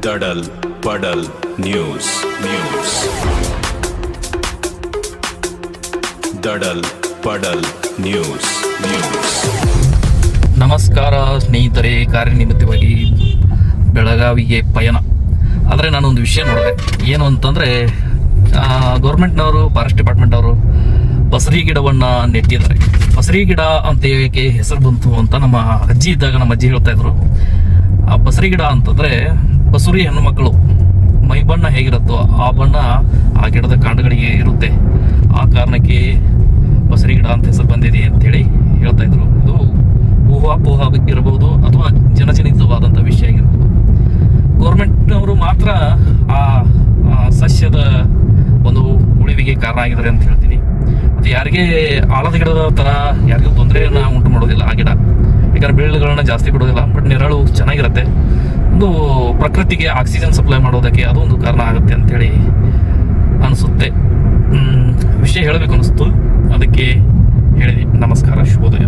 ದಡಲ್ ಪಡಲ್ news ದಡಲ್ ಪಡಲ್ news ನಮಸ್ಕಾರ ಸ್ನೇಹಿತರೆ, ಕಾರ್ಯನಿಮಿತ್ತವಾಗಿ ಬೆಳಗಾವಿಗೆ ಪಯಣ. ಆದರೆ ನಾನೊಂದು ವಿಷಯ ನೋಡಿದೆ. ಏನು ಅಂತಂದರೆ, ಗೌರ್ಮೆಂಟ್ನವರು, ಫಾರೆಸ್ಟ್ ಡಿಪಾರ್ಟ್ಮೆಂಟ್ ಅವರು ಬಸರಿ ಗಿಡವನ್ನು ನೆಟ್ಟಿದ್ದಾರೆ. ಬಸರಿ ಗಿಡ ಅಂತ ಏಕೆ ಹೆಸರು ಬಂತು ಅಂತ ನಮ್ಮ ಅಜ್ಜಿ ಇದ್ದಾಗ ನಮ್ಮ ಅಜ್ಜಿ ಹೇಳ್ತಾ ಇದ್ರು. ಆ ಬಸರಿ ಗಿಡ ಅಂತಂದರೆ ಬಸುರಿ ಹೆಣ್ಣು ಮಕ್ಕಳು ಮೈ ಬಣ್ಣ ಹೇಗಿರುತ್ತೋ ಆ ಬಣ್ಣ ಆ ಗಿಡದ ಕಾಂಡಗಳಿಗೆ ಇರುತ್ತೆ. ಆ ಕಾರಣಕ್ಕೆ ಬಸರಿ ಗಿಡ ಅಂತ ಹೆಸರು ಬಂದಿದೆ ಅಂತೇಳಿ ಹೇಳ್ತಾ ಇದ್ರು. ಇದು ಊಹಾಪೋಹ ಇರಬಹುದು ಅಥವಾ ಜನಜನಿತವಾದಂಥ ವಿಷಯ ಆಗಿರ್ಬೋದು. ಗೌರ್ಮೆಂಟ್ನವರು ಮಾತ್ರ ಆ ಸಸ್ಯದ ಒಂದು ಉಳಿವಿಗೆ ಕಾರಣ ಆಗಿದ್ದಾರೆ ಅಂತ ಹೇಳ್ತೀನಿ. ಅದು ಯಾರಿಗೆ ಆಲದ ಗಿಡದ ಥರ ಯಾರಿಗೂ ತೊಂದರೆಯನ್ನು ಉಂಟು ಮಾಡೋದಿಲ್ಲ ಆ ಗಿಡ. ಯಾಕಂದ್ರೆ ಬೆಳ್ಳುಗಳನ್ನ ಜಾಸ್ತಿ ಬಿಡೋದಿಲ್ಲ, ಬಟ್ ನೆರಳು ಚೆನ್ನಾಗಿರುತ್ತೆ. ಒಂದು ಪ್ರಕೃತಿಗೆ ಆಕ್ಸಿಜನ್ ಸಪ್ಲೈ ಮಾಡೋದಕ್ಕೆ ಅದು ಒಂದು ಕಾರಣ ಆಗುತ್ತೆ ಅಂತೇಳಿ ಅನಿಸುತ್ತೆ. ವಿಷಯ ಹೇಳಬೇಕು ಅನಿಸ್ತು, ಅದಕ್ಕೆ ಹೇಳಿದ್ವಿ. ನಮಸ್ಕಾರ, ಶುಭೋದಯ.